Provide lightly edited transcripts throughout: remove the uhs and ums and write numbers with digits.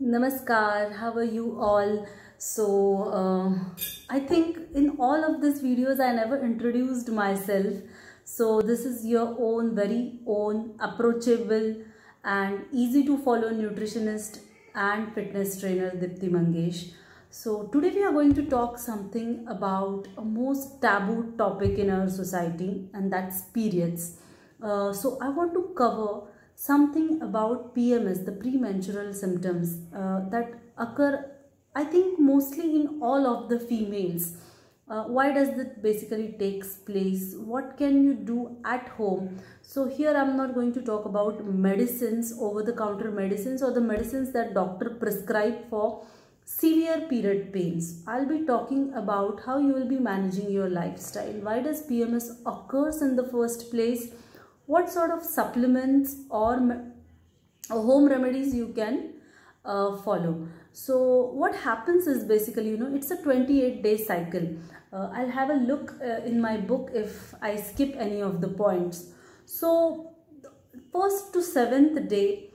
Namaskar, how are you all? I think in all of these videos I never introduced myself. So this is your own, very own, approachable and easy to follow nutritionist and fitness trainer Dipti Mangesh. So today we are going to talk something about a most taboo topic in our society, and that's periods. So I want to cover something about PMS, the premenstrual symptoms that occur, I think, mostly in all of the females. Why does it basically takes place? What can you do at home? So here I'm not going to talk about medicines, over-the-counter medicines, or the medicines that doctor prescribe for severe period pains. I'll be talking about how you will be managing your lifestyle. Why does PMS occurs in the first place? What sort of supplements or home remedies you can follow. So what happens is basically, it's a 28-day cycle. I'll have a look in my book if I skip any of the points. So first to seventh day,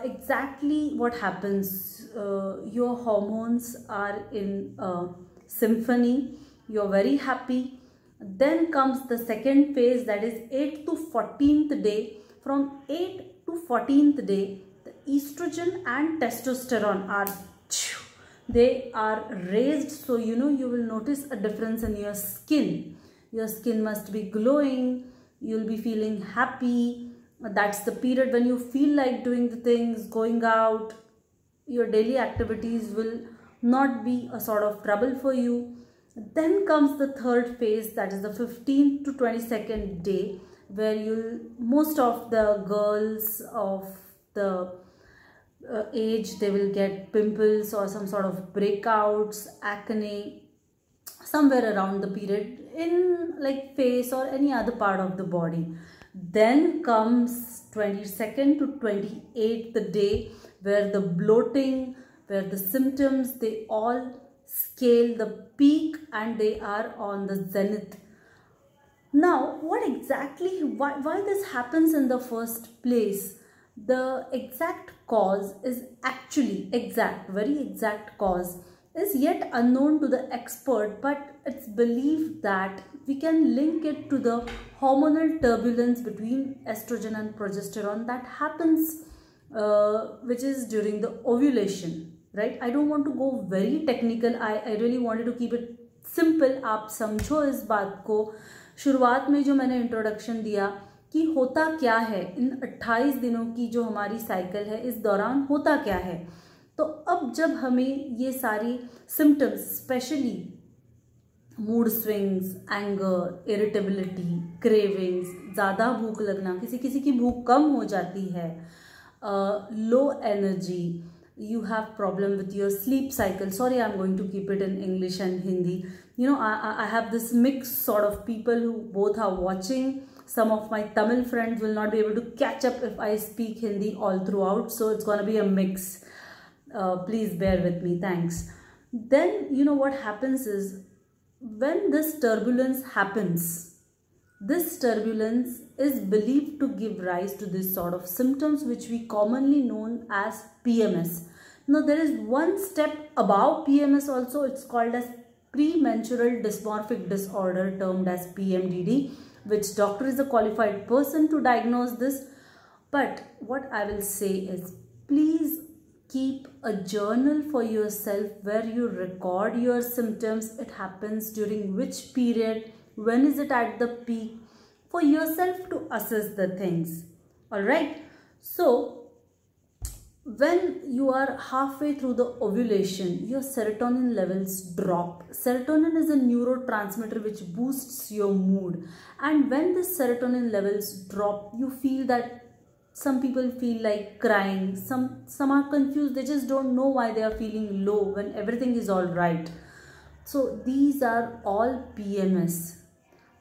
exactly what happens, your hormones are in symphony, you're very happy. Then comes the second phase, that is 8th to 14th day. From 8th to 14th day, the estrogen and testosterone are raised. So you will notice a difference in your skin. Your skin must be glowing, you'll be feeling happy. That's the period when you feel like doing the things, going out. Your daily activities will not be a sort of trouble for you. Then comes the third phase, that is the 15th to 22nd day, where most of the girls of the age, they will get pimples or some sort of breakouts, acne, somewhere around the period in like face or any other part of the body. Then comes 22nd to 28th day, where the bloating, where the symptoms, they all scale the peak and they are on the zenith. Now, why this happens in the first place? The exact cause is actually very exact cause is yet unknown to the expert, but it's believed that we can link it to the hormonal turbulence between estrogen and progesterone that happens, which is during the ovulation. Right? I don't want to go very technical. I really wanted to keep it simple. आप समझो इस बात को. शुरुआत में जो मैंने introduction दिया कि होता क्या है इन 28 दिनों की जो हमारी साइकिल है, इस दौरान होता क्या है. तो अब जब हमें ये सारी symptoms, specially mood swings, anger, irritability, cravings, ज़्यादा भूख लगना, किसी किसी की भूख कम हो जाती है, low energy, you have problem with your sleep cycle. Sorry, I'm going to keep it in English and Hindi. I have this mix sort of people who both are watching. Some of my Tamil friends will not be able to catch up if I speak Hindi all throughout, so it's going to be a mix. Please bear with me. Thanks. Then what happens is, when this turbulence happens, this turbulence is believed to give rise to this sort of symptoms which we commonly known as PMS. Now there is one step above PMS also. It's called as premenstrual dysmorphic disorder, termed as PMDD, which doctor is a qualified person to diagnose this. But what I will say is, please keep a journal for yourself where you record your symptoms. It happens during which period, when is it at the peak, for yourself to assess the things. Alright, so when you are halfway through the ovulation, your serotonin levels drop. Serotonin is a neurotransmitter which boosts your mood, and when the serotonin levels drop, you feel that some people feel like crying, some are confused, they just don't know why they are feeling low when everything is all right. So these are all PMS.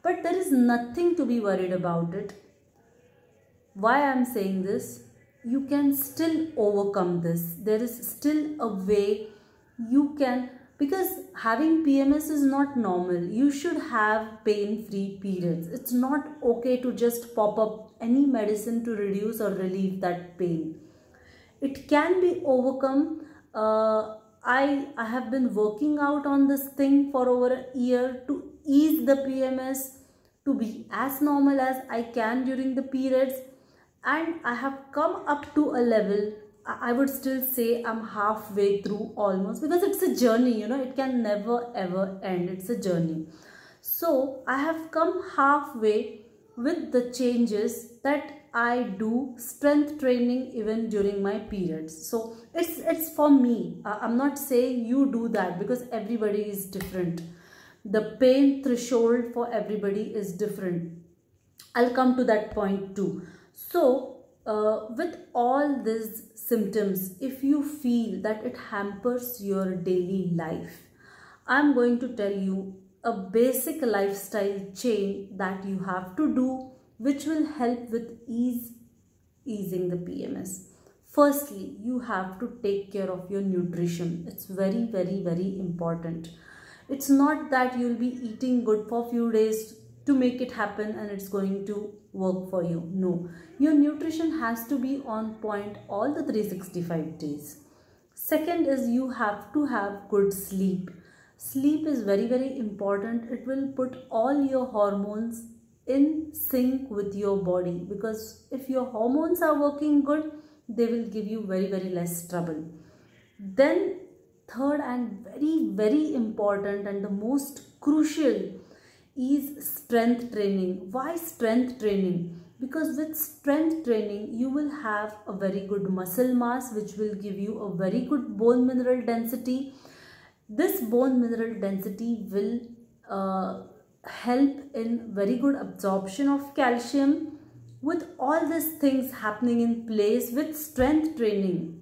But there is nothing to be worried about it. Why I am saying this? You can still overcome this. There is still a way you can, because having PMS is not normal. You should have pain-free periods. It's not okay to just pop up any medicine to reduce or relieve that pain. It can be overcome I have been working out on this thing for over a year to ease the PMS, to be as normal as I can during the periods, and I have come up to a level. I would still say I'm halfway through almost, because it's a journey, you know, it can never ever end. It's a journey. So I have come halfway with the changes that I do strength training even during my periods. So it's for me. I'm not saying you do that, because everybody is different. The pain threshold for everybody is different. I'll come to that point too. So with all these symptoms, if you feel that it hampers your daily life, I'm going to tell you a basic lifestyle change that you have to do, which will help with easing the PMS. Firstly, you have to take care of your nutrition. It's very, very, very important. It's not that you'll be eating good for a few days to make it happen and it's going to work for you. No, your nutrition has to be on point all the 365 days. Second is you have to have good sleep. Sleep is very, very important. It will put all your hormones in sync with your body, because if your hormones are working good, they will give you very, very less trouble. Then third and very, very important and the most crucial is strength training. Why strength training? Because with strength training you will have a very good muscle mass, which will give you a very good bone mineral density. This bone mineral density will help in very good absorption of calcium. With all these things happening in place with strength training,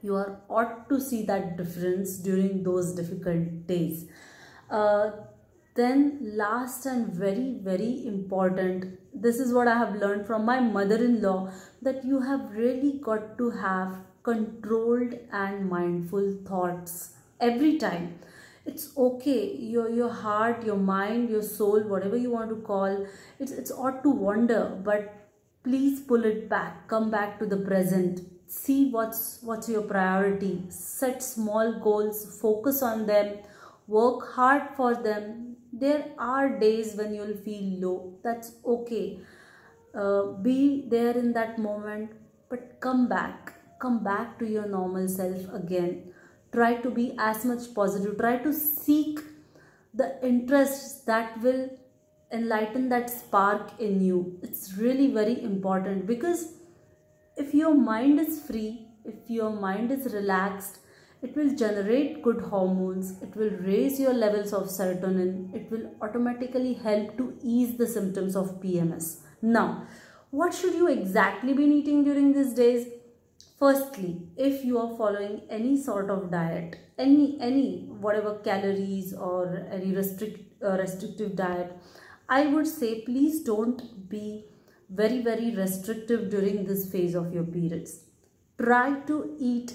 you are ought to see that difference during those difficult days. Then last and very, very important, this is what I have learned from my mother-in-law, that you have really got to have controlled and mindful thoughts every time. It's okay, your heart, your mind, your soul, whatever you want to call, it's ought to wander, but please pull it back, come back to the present. See what's your priority. Set small goals, focus on them, work hard for them. There are days when you'll feel low. That's okay. Be there in that moment, but come back to your normal self again. Try to be as much positive. Try to seek the interests that will enlighten that spark in you. It's really very important, because if your mind is free, if your mind is relaxed, it will generate good hormones, it will raise your levels of serotonin, it will automatically help to ease the symptoms of PMS. Now, what should you exactly be eating during these days? Firstly, if you are following any sort of diet, any whatever calories or any restrictive diet, I would say please don't be very, very restrictive during this phase of your periods. Try to eat,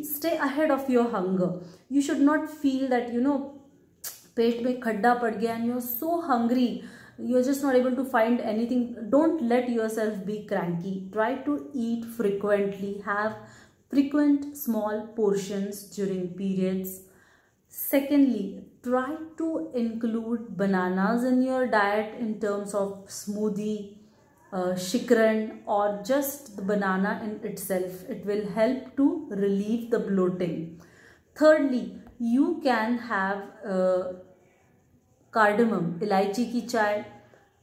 stay ahead of your hunger. You should not feel that, you know, पेट में खड्डा पड़ गया and you're so hungry, you're just not able to find anything. Don't let yourself be cranky. Try to eat frequently. Have frequent small portions during periods. Secondly, try to include bananas in your diet in terms of smoothie, shikran, or just the banana in itself. It will help to relieve the bloating. Thirdly, you can have cardamom, elaichi ki chai,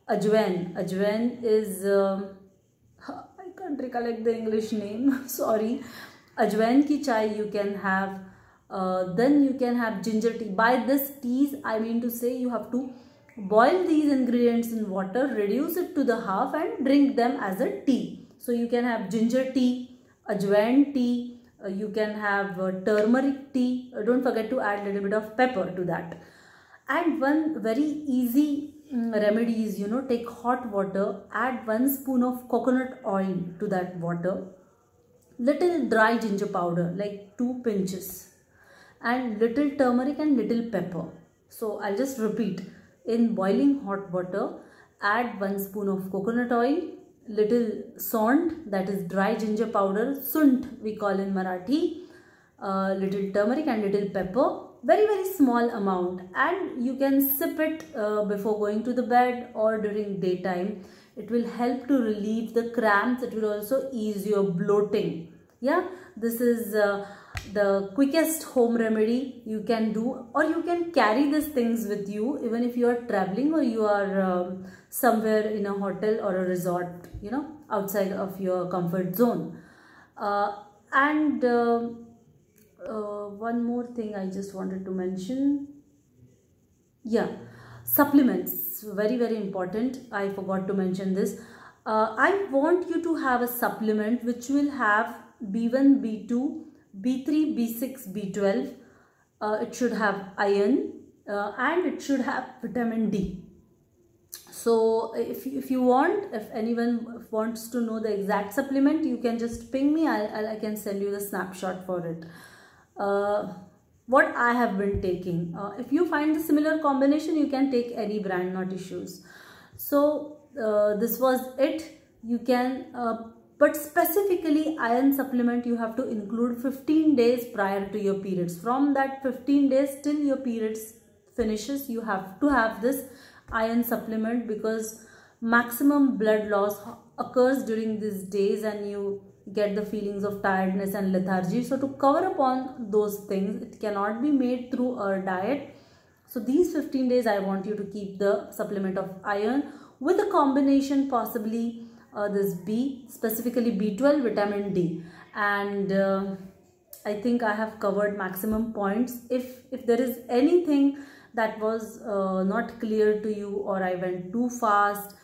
ajwain. Ajwain is, I can't recollect the English name, sorry. Ajwain ki chai you can have. Then you can have ginger tea. By this teas, I mean to say you have to boil these ingredients in water, reduce it to the half and drink them as a tea. So you can have ginger tea, ajwain tea, you can have turmeric tea. Don't forget to add a little bit of pepper to that. And one very easy remedy is, you know, take hot water, add 1 spoon of coconut oil to that water, little dry ginger powder like 2 pinches, and little turmeric and little pepper. So I'll just repeat. In boiling hot water, add 1 spoon of coconut oil, little sont, that is dry ginger powder, sunt we call in Marathi, little turmeric and little pepper, very small amount, and you can sip it before going to the bed or during daytime. It will help to relieve the cramps. It will also ease your bloating. Yeah, this is the quickest home remedy you can do, or you can carry these things with you even if you are traveling or you are somewhere in a hotel or a resort, you know, outside of your comfort zone. And one more thing I just wanted to mention. Yeah, supplements, very important. I forgot to mention this. I want you to have a supplement which will have B1, B2, B3, B6, B12. It should have iron and it should have vitamin D. So if you want, if anyone wants to know the exact supplement, you can just ping me. I can send you the snapshot for it. What I have been taking. If you find the similar combination, you can take any brand, not issues. So this was it. You can, but specifically iron supplement you have to include 15 days prior to your periods. From that 15 days till your periods finishes, you have to have this iron supplement, because maximum blood loss occurs during these days and you get the feelings of tiredness and lethargy. So to cover upon those things, it cannot be made through a diet. So these 15 days I want you to keep the supplement of iron with a combination, possibly this B, specifically B12, vitamin D, and I think I have covered maximum points. If there is anything that was not clear to you or I went too fast,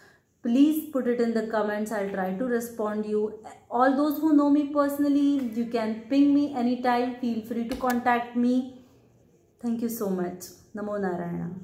please put it in the comments. I'll try to respond you. All those who know me personally, you can ping me anytime. Feel free to contact me. Thank you so much. Namo Narayana.